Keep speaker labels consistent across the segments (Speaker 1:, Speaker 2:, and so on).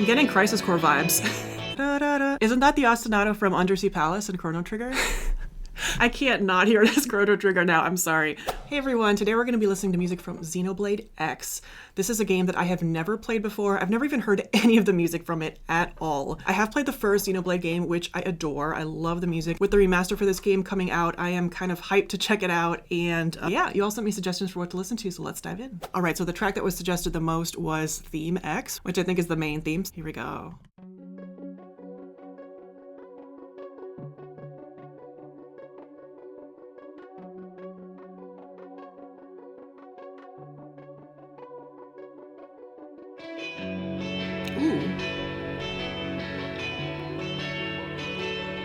Speaker 1: I'm getting Crisis Core vibes. Isn't that the ostinato from Undersea Palace and Chrono Trigger? I can't not hear this Chrono Trigger now, I'm sorry. Hey everyone, today we're going to be listening to music from Xenoblade X. This is a game that I have never played before. I've never even heard any of the music from it at all. I have played the first Xenoblade game, which I adore. I love the music. With the remaster for this game coming out, I am kind of hyped to check it out. And yeah, you all sent me suggestions for what to listen to, so let's dive in. All right, so the track that was suggested the most was Theme X, which I think is the main theme. Here we go.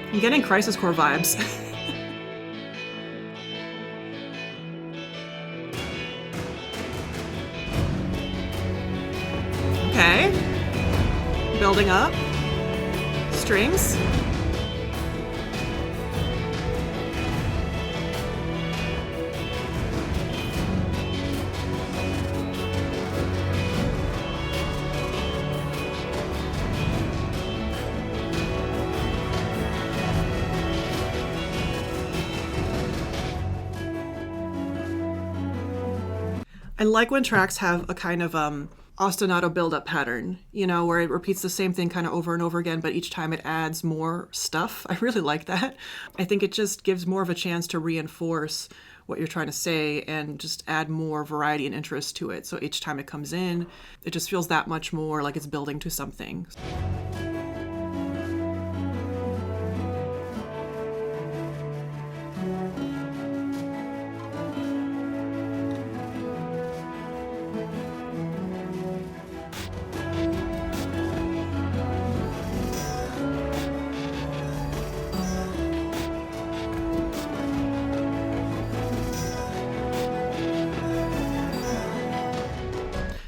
Speaker 1: I'm getting Crisis Core vibes. Okay. Building up. Strings. I like when tracks have a kind of ostinato build-up pattern, you know, where it repeats the same thing kind of over and over again, but each time it adds more stuff. I really like that. I think it just gives more of a chance to reinforce what you're trying to say and just add more variety and interest to it. So each time it comes in, it just feels that much more like it's building to something.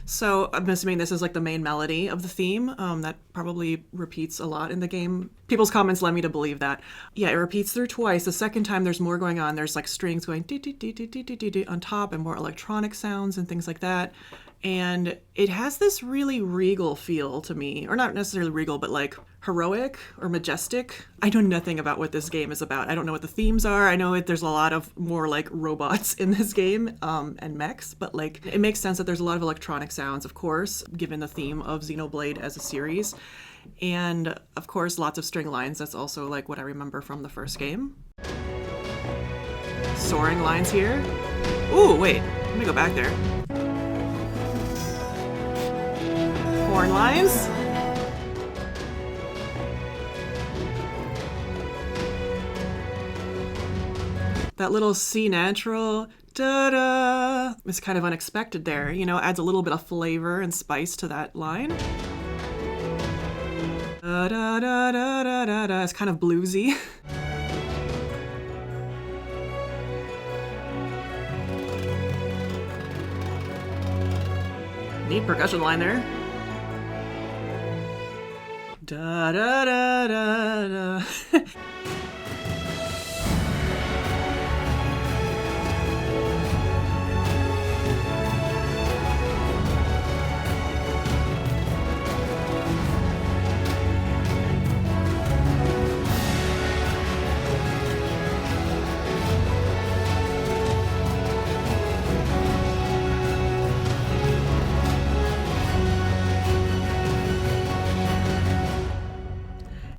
Speaker 1: So I'm assuming this is like the main melody of the theme that probably repeats a lot in the game. People's comments led me to believe that. Yeah, it repeats through twice. The second time there's more going on. There's like strings going on top and more electronic sounds and things like that. And it has this really regal feel to me, or not necessarily regal, but like heroic or majestic. I know nothing about what this game is about. I don't know what the themes are. I know there's a lot of more like robots in this game and mechs, but like it makes sense that there's a lot of electronic sounds, of course, given the theme of Xenoblade as a series. And of course, lots of string lines. That's also like what I remember from the first game. Soaring lines here. Ooh, wait, let me go back there. Horn lines. That little C natural da-da is kind of unexpected there, you know, adds a little bit of flavor and spice to that line. Da-da-da-da-da-da. It's kind of bluesy. Neat percussion line there. Da da da da da.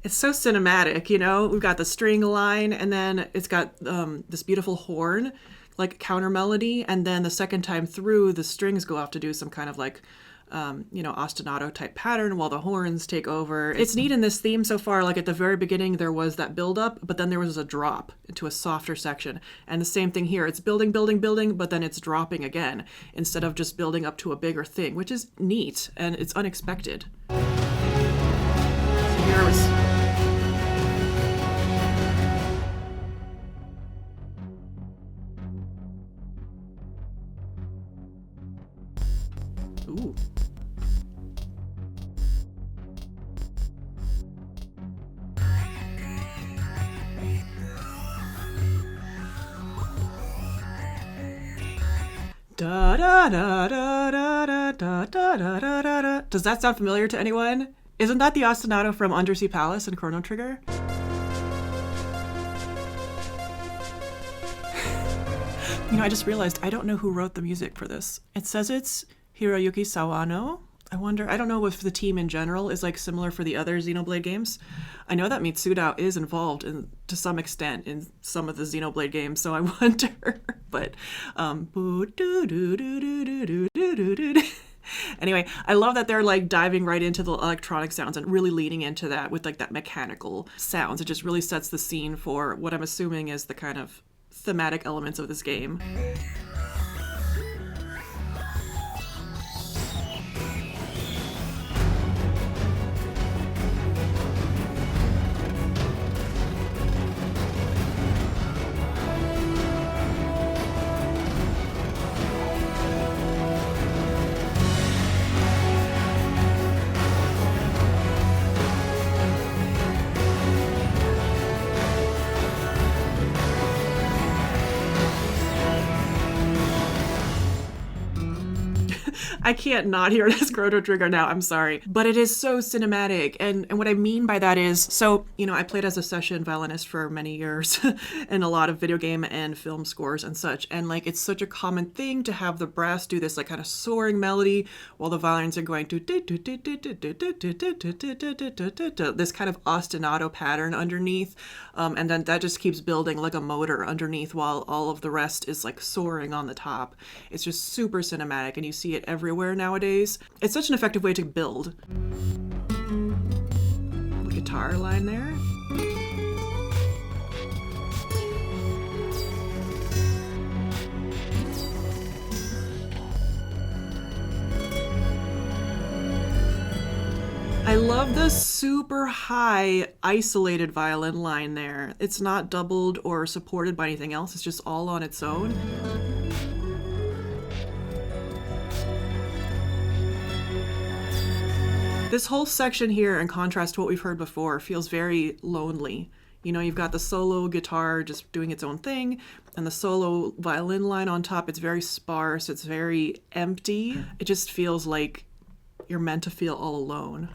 Speaker 1: It's so cinematic, you know? We've got the string line, and then it's got this beautiful horn, like counter melody, and then the second time through, the strings go off to do some kind of like, you know, ostinato type pattern while the horns take over. It's neat in this theme so far, like at the very beginning there was that build up, but then there was a drop into a softer section. And the same thing here, it's building, building, building, but then it's dropping again, instead of just building up to a bigger thing, which is neat, and it's unexpected. So here was... Ooh. Da da da da da da da da da da da. Does that sound familiar to anyone? Isn't that the ostinato from Undersea Palace and Chrono Trigger? I just realized I don't know who wrote the music for this. It says it's Hiroyuki Sawano. I don't know if the team in general is like similar for the other Xenoblade games. I know that Mitsuda is involved to some extent in some of the Xenoblade games, so I wonder. But anyway, I love that they're like diving right into the electronic sounds and really leaning into that with like that mechanical sounds. It just really sets the scene for what I'm assuming is the kind of thematic elements of this game. I can't not hear this Chrono Trigger now, I'm sorry. But it is so cinematic. And what I mean by that is, so, I played as a session violinist for many years and a lot of video game and film scores and such. And like, it's such a common thing to have the brass do this like kind of soaring melody while the violins are going to this kind of ostinato pattern underneath. And then that just keeps building like a motor underneath while all of the rest is like soaring on the top. It's just super cinematic and you see it everywhere nowadays. It's such an effective way to build. The guitar line there. I love the super high isolated violin line there. It's not doubled or supported by anything else. It's just all on its own. This whole section here, in contrast to what we've heard before, feels very lonely. You've got the solo guitar just doing its own thing, and the solo violin line on top, it's very sparse, it's very empty. It just feels like you're meant to feel all alone.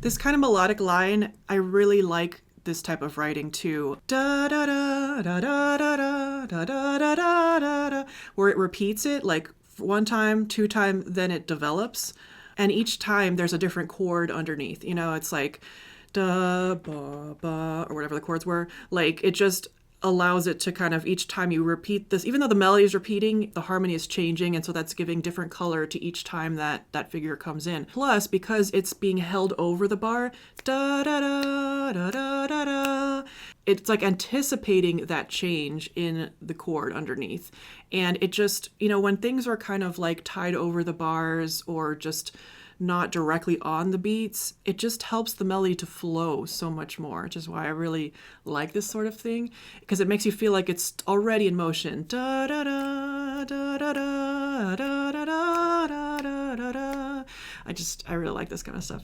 Speaker 1: This kind of melodic line, I really like this type of writing too. Da da da da da da da da da da da, where it repeats it like one time, two time, then it develops, and each time there's a different chord underneath. It's like da ba ba or whatever the chords were. Like it just allows it to kind of each time you repeat this, even though the melody is repeating, the harmony is changing, and so that's giving different color to each time that figure comes in. Plus, because it's being held over the bar, da da da da da da da, it's like anticipating that change in the chord underneath. And it just, when things are kind of like tied over the bars or just not directly on the beats, it just helps the melody to flow so much more, which is why I really like this sort of thing, because it makes you feel like it's already in motion. Da da da da da da da da da da da da. I really like this kind of stuff.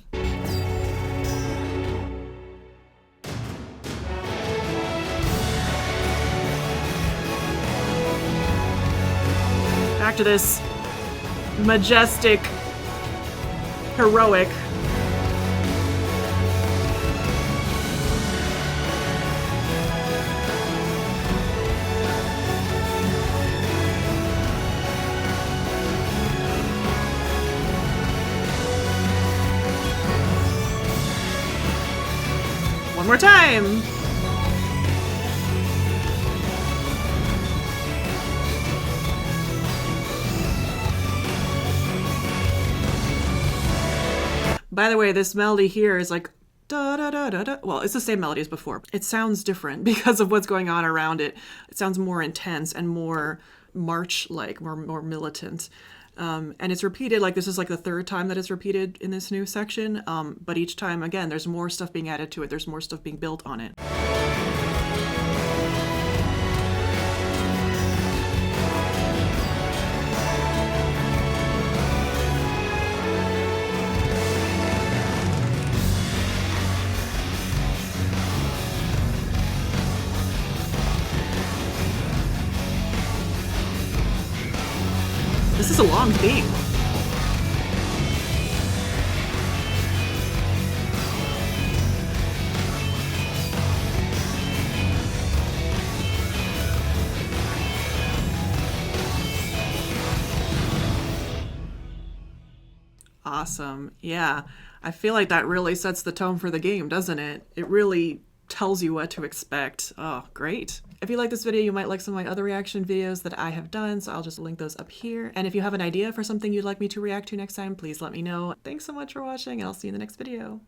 Speaker 1: Back to this majestic, heroic. One more time. By the way, this melody here is like da da da da da. Well, it's the same melody as before. It sounds different because of what's going on around it. It sounds more intense and more march-like, more militant. And it's repeated, like this is like the third time that it's repeated in this new section. But each time, again, there's more stuff being added to it. There's more stuff being built on it. This is a long theme. Awesome. Yeah. I feel like that really sets the tone for the game, doesn't it? It really tells you what to expect. Oh, great. If you like this video, you might like some of my other reaction videos that I have done, so I'll just link those up here. And if you have an idea for something you'd like me to react to next time, please let me know. Thanks so much for watching, and I'll see you in the next video.